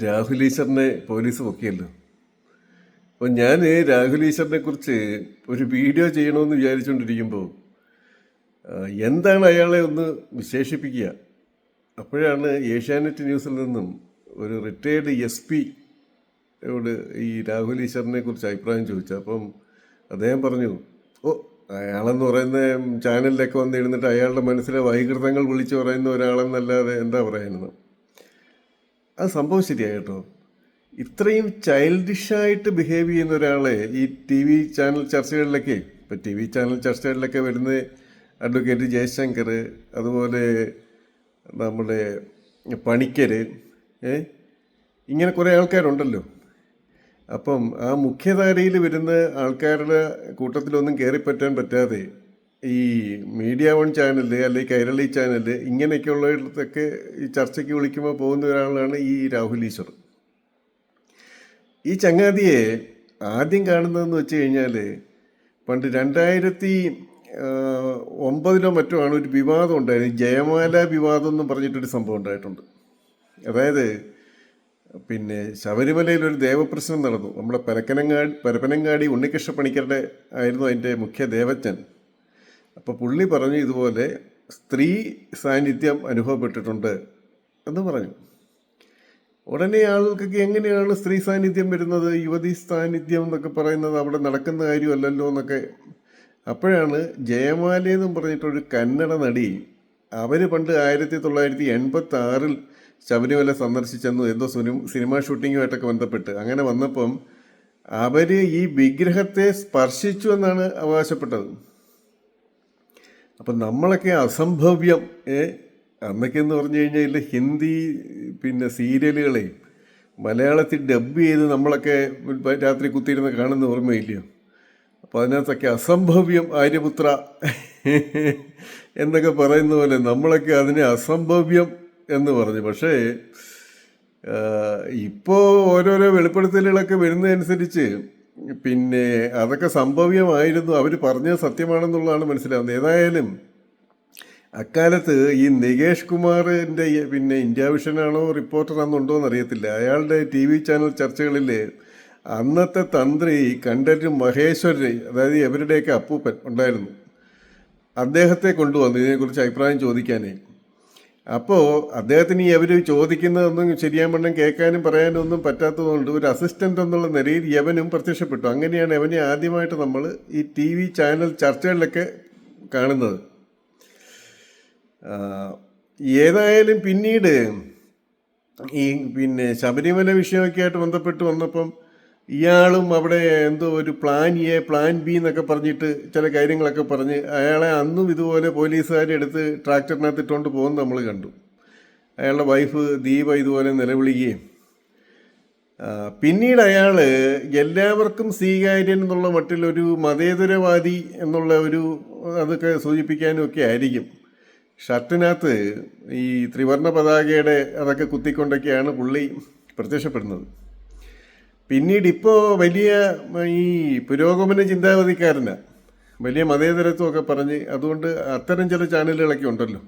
Rahul ഈശ്വറിനെ police പൊക്കിയല്ലോ. അപ്പോൾ ഞാൻ രാഹുൽ ഈശ്വറിനെ കുറിച്ച് ഒരു വീഡിയോ ചെയ്യണമെന്ന് വിചാരിച്ചുകൊണ്ടിരിക്കുമ്പോൾ എന്താണ് അയാളെ ഒന്ന് വിശേഷിപ്പിക്കുക. അപ്പോഴാണ് ഏഷ്യാനെറ്റ് ന്യൂസിൽ നിന്നും ഒരു റിട്ടയേർഡ് SP യോട് ഈ രാഹുൽ ഈശ്വറിനെ കുറിച്ച് അഭിപ്രായം ചോദിച്ചു. അപ്പം അദ്ദേഹം പറഞ്ഞു, അയാളെന്ന് പറയുന്ന ചാനലിലൊക്കെ വന്നിരുന്നിട്ട് അയാളുടെ മനസ്സിലെ വൈകൃതങ്ങൾ വിളിച്ചു പറയുന്ന ഒരാളെന്നല്ലാതെ എന്താ പറയുന്നത്. അത് സംഭവം ശരിയാണ് കേട്ടോ. ഇത്രയും ചൈൽഡിഷായിട്ട് ബിഹേവ് ചെയ്യുന്ന ഒരാളെ ഈ TV ചാനൽ ചർച്ചകളിലൊക്കെ, ഇപ്പം TV ചാനൽ ചർച്ചകളിലൊക്കെ വരുന്ന അഡ്വക്കേറ്റ് ജയശങ്കർ, അതുപോലെ നമ്മുടെ പണിക്കർ, ഇങ്ങനെ കുറേ ആൾക്കാരുണ്ടല്ലോ. അപ്പം ആ മുഖ്യധാരയിൽ വരുന്ന ആൾക്കാരുടെ കൂട്ടത്തിലൊന്നും കയറിപ്പറ്റാൻ പറ്റാതെ ഈ മീഡിയ 1 ചാനൽ അല്ലെങ്കിൽ കൈരളി ചാനൽ ഇങ്ങനെയൊക്കെയുള്ളിടത്തൊക്കെ ഈ ചർച്ചയ്ക്ക് വിളിക്കുമ്പോൾ പോകുന്ന ഒരാളാണ് ഈ രാഹുൽ ഈശ്വർ. ഈ ചങ്ങാതിയെ ആദ്യം കാണുന്നതെന്ന് വെച്ച് കഴിഞ്ഞാൽ പണ്ട് 2009 മറ്റോ ആണ് ഒരു വിവാദം ഉണ്ടായിരുന്നു. ജയമാല വിവാദം എന്നും പറഞ്ഞിട്ടൊരു സംഭവം ഉണ്ടായിട്ടുണ്ട്. അതായത് പിന്നെ ശബരിമലയിൽ ഒരു ദേവപ്രശ്നം നടന്നു. നമ്മുടെ പരപ്പനങ്ങാടി ഉണ്ണികൃഷ്ണ പണിക്കരുടെ ആയിരുന്നു അതിൻ്റെ മുഖ്യ ദേവജ്ഞൻ. അപ്പോൾ പുള്ളി പറഞ്ഞു, ഇതുപോലെ സ്ത്രീ സാന്നിധ്യം അനുഭവപ്പെട്ടിട്ടുണ്ട് എന്ന് പറഞ്ഞു. ഉടനെ ആൾക്കൊക്കെ എങ്ങനെയാണ് സ്ത്രീ സാന്നിധ്യം വരുന്നത്, യുവതി സാന്നിധ്യം എന്നൊക്കെ പറയുന്നത് അവിടെ നടക്കുന്ന കാര്യമല്ലല്ലോ എന്നൊക്കെ. അപ്പോഴാണ് ജയമാലയെന്നും പറഞ്ഞിട്ടൊരു കന്നഡ നടി, അവർ പണ്ട് 1986 ശബരിമല സന്ദർശിച്ചെന്നു, എന്തോ സിനിമാ ഷൂട്ടിങ്ങുമായിട്ടൊക്കെ ബന്ധപ്പെട്ട് അങ്ങനെ വന്നപ്പം അവർ ഈ വിഗ്രഹത്തെ സ്പർശിച്ചു എന്നാണ് അവകാശപ്പെട്ടത്. അപ്പം നമ്മളൊക്കെ അസംഭവ്യം അന്നൊക്കെ എന്ന് പറഞ്ഞു കഴിഞ്ഞാൽ ഹിന്ദി പിന്നെ സീരിയലുകളെ മലയാളത്തിൽ ഡബ് ചെയ്ത് നമ്മളൊക്കെ രാത്രി കുത്തിയിരുന്ന് കാണുന്ന ഓർമ്മയില്ലയോ. അപ്പോൾ അതിനകത്തൊക്കെ അസംഭവ്യം ആര്യപുത്ര എന്നൊക്കെ പറയുന്ന പോലെ നമ്മളൊക്കെ അതിനെ അസംഭവ്യം എന്ന് പറഞ്ഞു. പക്ഷേ ഇപ്പോൾ ഓരോരോ വെളിപ്പെടുത്തലുകളൊക്കെ വരുന്നതനുസരിച്ച് പിന്നെ അതൊക്കെ സംഭവ്യമായിരുന്നു, അവർ പറഞ്ഞത് സത്യമാണെന്നുള്ളതാണ് മനസ്സിലാവുന്നത്. ഏതായാലും അക്കാലത്ത് ഈ നികേഷ് കുമാറിൻ്റെ പിന്നെ ഇന്ത്യ വിഷനാണോ റിപ്പോർട്ടർ അന്നുണ്ടോ എന്നറിയത്തില്ല, അയാളുടെ TV ചാനൽ ചർച്ചകളിൽ അന്നത്തെ തന്ത്രി കണ്ഠരര് മഹേശ്വരര്, അതായത് ഇവരുടെയൊക്കെ അപ്പൂപ്പൻ ഉണ്ടായിരുന്നു, അദ്ദേഹത്തെ കൊണ്ടുവന്നു ഇതിനെക്കുറിച്ച് അഭിപ്രായം ചോദിക്കാനേ. അപ്പോൾ അദ്ദേഹത്തിന് അവർ ചോദിക്കുന്നതൊന്നും ശരിയാവണ്ണം കേൾക്കാനും പറയാനും ഒന്നും പറ്റാത്തതുകൊണ്ട് ഒരു അസിസ്റ്റൻ്റ് എന്നുള്ള നിലയിൽ യവനും പ്രത്യക്ഷപ്പെട്ടു. അങ്ങനെയാണ് യവനെ ആദ്യമായിട്ട് നമ്മൾ ഈ TV ചാനൽ ചർച്ചകളിലൊക്കെ കാണുന്നത്. ഏതായാലും പിന്നീട് ഈ പിന്നെ ശബരിമല വിഷയമൊക്കെ ആയിട്ട് ബന്ധപ്പെട്ട് വന്നപ്പം ഇയാളും അവിടെ എന്തോ ഒരു പ്ലാൻ A പ്ലാൻ B എന്നൊക്കെ പറഞ്ഞിട്ട് ചില കാര്യങ്ങളൊക്കെ പറഞ്ഞ് അയാളെ അന്നും ഇതുപോലെ പോലീസുകാരെടുത്ത് ട്രാക്ടറിനകത്ത് ഇട്ടുകൊണ്ട് പോകുന്നത് നമ്മൾ കണ്ടു. അയാളുടെ വൈഫ് ദീപ ഇതുപോലെ നിലവിളിക്കുകയും പിന്നീട് അയാൾ എല്ലാവർക്കും സ്വീകാര്യൻ എന്നുള്ള മട്ടിലൊരു മതേതരവാദി എന്നുള്ള ഒരു അതൊക്കെ സൂചിപ്പിക്കാനും ഒക്കെ ആയിരിക്കും ഷർട്ടിനകത്ത് ഈ ത്രിവർണ്ണ പതാകയുടെ അതൊക്കെ കുത്തിക്കൊണ്ടൊക്കെയാണ് പുള്ളി പ്രത്യക്ഷപ്പെടുന്നത്. പിന്നീട് ഇപ്പോൾ വലിയ ഈ പുരോഗമന ചിന്താഗതിക്കാരനാണ്, വലിയ മതേതരത്വമൊക്കെ പറഞ്ഞ്, അതുകൊണ്ട് അത്തരം ചില ചാനലുകളൊക്കെ ഉണ്ടല്ലോ,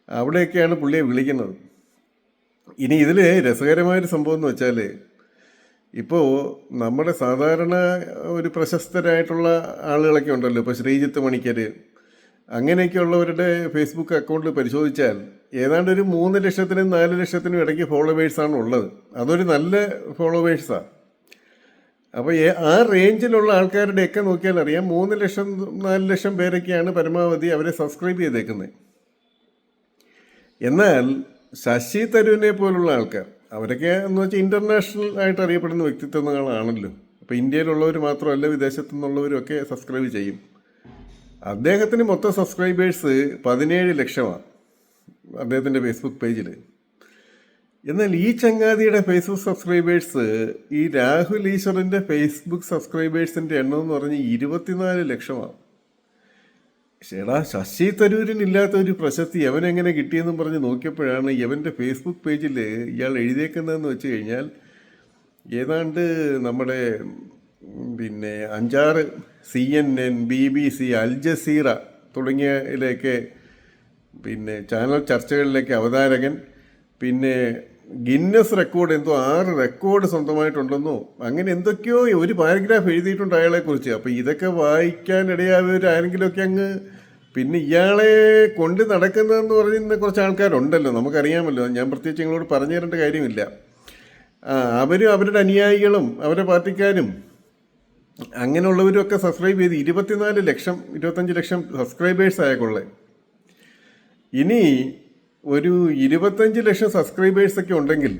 അവിടെയൊക്കെയാണ് പുള്ളിയെ വിളിക്കുന്നത്. ഇനി ഇതിൽ രസകരമായൊരു സംഭവം എന്ന് വെച്ചാൽ, ഇപ്പോൾ നമ്മുടെ സാധാരണ ഒരു പ്രശസ്തരായിട്ടുള്ള ആളുകളൊക്കെ ഉണ്ടല്ലോ, ഇപ്പോൾ ശ്രീജിത്ത് മണിക്കർ അങ്ങനെയൊക്കെയുള്ളവരുടെ ഫേസ്ബുക്ക് അക്കൗണ്ട് പരിശോധിച്ചാൽ ഏതാണ്ട് ഒരു 3 ലക്ഷത്തിനും 4 ലക്ഷത്തിനും ഇടയ്ക്ക് ഫോളോവേഴ്സാണ് ഉള്ളത്. അതൊരു നല്ല ഫോളോവേഴ്സാണ്. അപ്പോൾ ആ റേഞ്ചിലുള്ള ആൾക്കാരുടെയൊക്കെ നോക്കിയാൽ അറിയാം 3 ലക്ഷം 4 ലക്ഷം പേരൊക്കെയാണ് പരമാവധി അവരെ സബ്സ്ക്രൈബ് ചെയ്തേക്കുന്നത്. എന്നാൽ ശശി തരൂരിനെ പോലുള്ള ആൾക്കാർ, അവരൊക്കെ എന്ന് വെച്ചാൽ ഇൻ്റർനാഷണൽ ആയിട്ട് അറിയപ്പെടുന്ന വ്യക്തിത്വങ്ങളാണല്ലോ. അപ്പോൾ ഇന്ത്യയിലുള്ളവർ മാത്രമല്ല വിദേശത്തു നിന്നുള്ളവരൊക്കെ സബ്സ്ക്രൈബ് ചെയ്യും. അദ്ദേഹത്തിന് മൊത്തം സബ്സ്ക്രൈബേഴ്സ് 17 ലക്ഷമാണ് അദ്ദേഹത്തിൻ്റെ ഫേസ്ബുക്ക് പേജിൽ. എന്നാൽ ഈ ചങ്ങാതിയുടെ ഫേസ്ബുക്ക് സബ്സ്ക്രൈബേഴ്സ് ഈ രാഹുൽ ഈശ്വറിൻ്റെ ഫേസ്ബുക്ക് സബ്സ്ക്രൈബേഴ്സിൻ്റെ എണ്ണം എന്ന് പറഞ്ഞ് 24 ലക്ഷമാണ്. ചേടാ, ശശി തരൂരിനില്ലാത്ത ഒരു പ്രശസ്തി യവനെങ്ങനെ കിട്ടിയെന്നും പറഞ്ഞ് നോക്കിയപ്പോഴാണ് യവൻ്റെ ഫേസ്ബുക്ക് പേജിൽ ഇയാൾ എഴുതിയേക്കുന്നതെന്ന് വെച്ച് കഴിഞ്ഞാൽ ഏതാണ്ട് നമ്മുടെ പിന്നെ 5-6 CNN, BBC, അൽ ജസീറ തുടങ്ങിയതിലേക്ക് പിന്നെ ചാനൽ ചർച്ചകളിലേക്ക് അവതാരകൻ, പിന്നെ ഗിന്നസ് റെക്കോർഡ് എന്തോ 6 റെക്കോർഡ് സ്വന്തമായിട്ടുണ്ടെന്നോ അങ്ങനെ എന്തൊക്കെയോ ഒരു പാരഗ്രാഫ് എഴുതിയിട്ടുണ്ട് അയാളെക്കുറിച്ച്. അപ്പോൾ ഇതൊക്കെ വായിക്കാനിടയായവർ ആരെങ്കിലുമൊക്കെ അങ്ങ് പിന്നെ ഇയാളെ കൊണ്ട് നടക്കുന്നതെന്ന് പറയുന്ന കുറച്ച് ആൾക്കാരുണ്ടല്ലോ, നമുക്കറിയാമല്ലോ. ഞാൻ പ്രത്യേകിച്ച് നിങ്ങളോട് പറഞ്ഞു തരേണ്ട കാര്യമില്ല. അവരും അവരുടെ അനുയായികളും അവരുടെ പാർട്ടിക്കാരും അങ്ങനെയുള്ളവരും ഒക്കെ സബ്സ്ക്രൈബ് ചെയ്ത് 24 ലക്ഷം 25 ലക്ഷം സബ്സ്ക്രൈബേഴ്സ് ആയക്കൊള്ളേ. ഇനി ഒരു 25 ലക്ഷം സബ്സ്ക്രൈബേഴ്സൊക്കെ ഉണ്ടെങ്കിൽ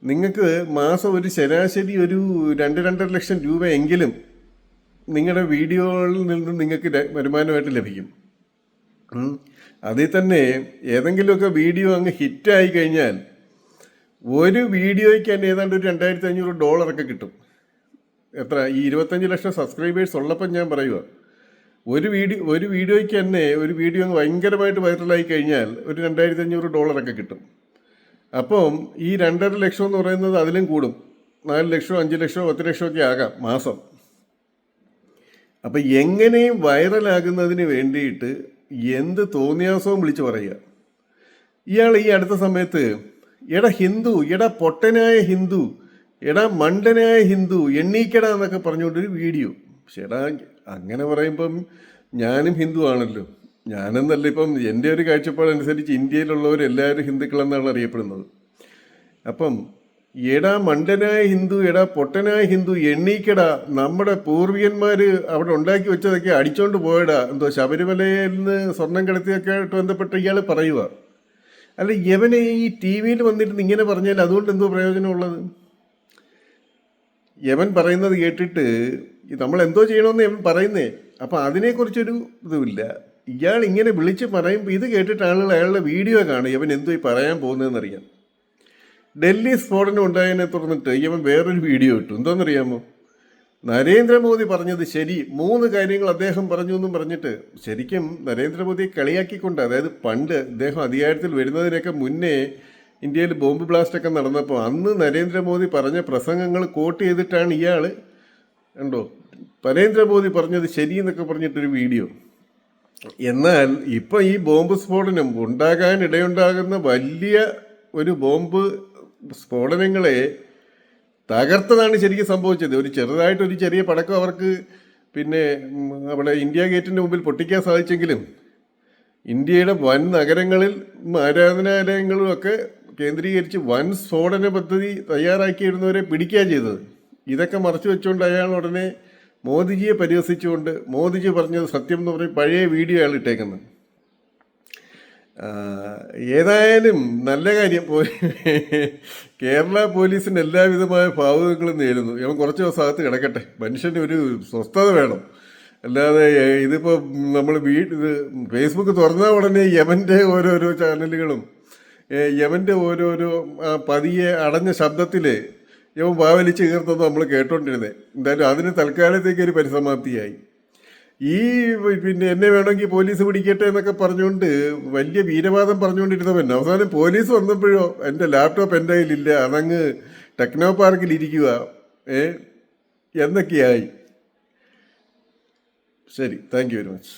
നിങ്ങൾക്ക് മാസം ഒരു ശരാശരി ഒരു 2-2.5 ലക്ഷം രൂപ എങ്കിലും നിങ്ങളുടെ വീഡിയോകളിൽ നിന്ന് നിങ്ങൾക്ക് വരുമാനമായിട്ട് ലഭിക്കും. അതിൽ തന്നെ ഏതെങ്കിലുമൊക്കെ വീഡിയോ അങ്ങ് ഹിറ്റായി കഴിഞ്ഞാൽ ഒരു വീഡിയോയ്ക്ക് തന്നെ ഏതാണ്ട് ഒരു $2,500 കിട്ടും. എത്ര ഈ 25 ലക്ഷം സബ്സ്ക്രൈബേഴ്സ് ഉള്ളപ്പം ഞാൻ പറയുക, ഒരു വീഡിയോയ്ക്ക് തന്നെ ഒരു വീഡിയോ ഭയങ്കരമായിട്ട് വൈറലായി കഴിഞ്ഞാൽ ഒരു $2,500 കിട്ടും. അപ്പം ഈ 2.5 ലക്ഷം എന്ന് പറയുന്നത് അതിലും കൂടും. 4 ലക്ഷമോ 5 ലക്ഷമോ 10 ലക്ഷമൊക്കെ ആകാം മാസം. അപ്പം എങ്ങനെയും വൈറലാകുന്നതിന് വേണ്ടിയിട്ട് എന്ത് തോന്നിയാസവും വിളിച്ച് പറയുക. ഇയാൾ ഈ അടുത്ത സമയത്ത് എടാ ഹിന്ദു, എടാ പൊട്ടനായ ഹിന്ദു, എടാ മണ്ടനായ ഹിന്ദു, എണ്ണീക്കട എന്നൊക്കെ പറഞ്ഞുകൊണ്ടൊരു വീഡിയോ. പക്ഷെ എടാ അങ്ങനെ പറയുമ്പം ഞാനും ഹിന്ദു ആണല്ലോ. ഞാനെന്നല്ല, ഇപ്പം എൻ്റെ ഒരു കാഴ്ചപ്പാടനുസരിച്ച് ഇന്ത്യയിലുള്ളവരെല്ലാവരും ഹിന്ദുക്കളെന്നാണ് അറിയപ്പെടുന്നത്. അപ്പം എടാ മണ്ടനായ ഹിന്ദു, എടാ പൊട്ടനായ ഹിന്ദു, എണ്ണീക്കടാ, നമ്മുടെ പൂർവികന്മാർ അവിടെ ഉണ്ടാക്കി വെച്ചതൊക്കെ അടിച്ചോണ്ട് പോയടാ, എന്തോ ശബരിമലയിൽ നിന്ന് സ്വർണം കടത്തിയൊക്കെ ആയിട്ട് ബന്ധപ്പെട്ട് ഇയാൾ പറയുക. അല്ല, യവനെ ഈ ടി വിയിൽ വന്നിട്ട് ഇങ്ങനെ പറഞ്ഞാൽ അതുകൊണ്ട് എന്തോ പ്രയോജനമുള്ളത്? യവൻ പറയുന്നത് കേട്ടിട്ട് നമ്മൾ എന്തോ ചെയ്യണമെന്ന് യവൻ പറയുന്നേ. അപ്പം അതിനെക്കുറിച്ചൊരു ഇതുമില്ല. ഇയാൾ ഇങ്ങനെ വിളിച്ച് പറയുമ്പോൾ ഇത് കേട്ടിട്ട് ആളുകൾ അയാളുടെ വീഡിയോ കാണും യവൻ എന്തോ ഈ പറയാൻ പോകുന്നതെന്നറിയാം. ഡൽഹി സ്ഫോടനം ഉണ്ടായതിനെ തുടർന്നിട്ട് ഇവൻ വേറൊരു വീഡിയോ ഇട്ടു. എന്താണെന്നറിയാമോ? നരേന്ദ്രമോദി പറഞ്ഞത് ശരി, 3 കാര്യങ്ങൾ അദ്ദേഹം പറഞ്ഞു എന്നും പറഞ്ഞിട്ട് ശരിക്കും നരേന്ദ്രമോദിയെ കളിയാക്കിക്കൊണ്ട്, അതായത് പണ്ട് അദ്ദേഹം അധികാരത്തിൽ വരുന്നതിനൊക്കെ മുന്നേ ഇന്ത്യയിൽ ബോംബ് ബ്ലാസ്റ്റൊക്കെ നടന്നപ്പോൾ അന്ന് നരേന്ദ്രമോദി പറഞ്ഞ പ്രസംഗങ്ങൾ കോട്ട് ചെയ്തിട്ടാണ് ഇയാൾ ഉണ്ടോ നരേന്ദ്രമോദി പറഞ്ഞത് ശരി എന്നൊക്കെ പറഞ്ഞിട്ടൊരു വീഡിയോ. എന്നാൽ ഇപ്പം ഈ ബോംബ് സ്ഫോടനം ഉണ്ടാകാനിടയുണ്ടാകുന്ന വലിയ ഒരു ബോംബ് സ്ഫോടനങ്ങളെ തകർത്തതാണ് ശരിക്കും സംഭവിച്ചത്. ഒരു ചെറുതായിട്ടൊരു ചെറിയ പടക്കം അവർക്ക് പിന്നെ അവിടെ ഇന്ത്യ ഗേറ്റിൻ്റെ മുമ്പിൽ പൊട്ടിക്കാൻ സാധിച്ചെങ്കിലും ഇന്ത്യയുടെ വൻ നഗരങ്ങളിൽ ആരാധനാലയങ്ങളും ഒക്കെ കേന്ദ്രീകരിച്ച് വൻ സ്ഫോടന പദ്ധതി തയ്യാറാക്കിയിരുന്നവരെ പിടിക്കുക ചെയ്തത്. ഇതൊക്കെ മറച്ചു വെച്ചുകൊണ്ട് അയാൾ ഉടനെ മോദിജിയെ പരിഹസിച്ചുകൊണ്ട് മോദിജി പറഞ്ഞത് സത്യം എന്ന് പറഞ്ഞ് പഴയ വീഡിയോ അയാൾ ഇട്ടേക്കുന്നത്. ഏതായാലും നല്ല കാര്യം. കേരള പോലീസിന് എല്ലാവിധമായ ഭാവുകങ്ങളും നേരുന്നു. ഇവൻ കുറച്ച് ദിവസം അകത്ത് കിടക്കട്ടെ. മനുഷ്യന് ഒരു സ്വസ്ഥത വേണം. അല്ലാതെ ഇതിപ്പോൾ നമ്മൾ ഇത് ഫേസ്ബുക്ക് തുറന്നാൽ ഉടനെ യമൻ്റെ ഓരോരോ ചാനലുകളും യമൻ്റെ ഓരോരോ പതിയെ അടഞ്ഞ ശബ്ദത്തിൽ യമൻ വാവലിച്ച് കീർത്തൊന്നും നമ്മൾ കേട്ടോണ്ടിരുന്നത്. എന്തായാലും അതിന് തൽക്കാലത്തേക്ക് ഒരു പരിസമാപ്തിയായി. ഈ പിന്നെ എന്നെ വേണമെങ്കിൽ പോലീസ് പിടിക്കട്ടെ എന്നൊക്കെ പറഞ്ഞുകൊണ്ട് വലിയ വീരവാദം പറഞ്ഞുകൊണ്ടിരുന്നവൻ അവസാനം പോലീസ് വന്നപ്പോഴോ എൻ്റെ ലാപ്ടോപ്പ് എൻ്റെ കയ്യിലില്ല, അതങ്ങ് ടെക്നോ പാർക്കിൽ ഇരിക്കുക എന്നൊക്കെയായി. ശരി, താങ്ക് യു വെരി മച്ച്.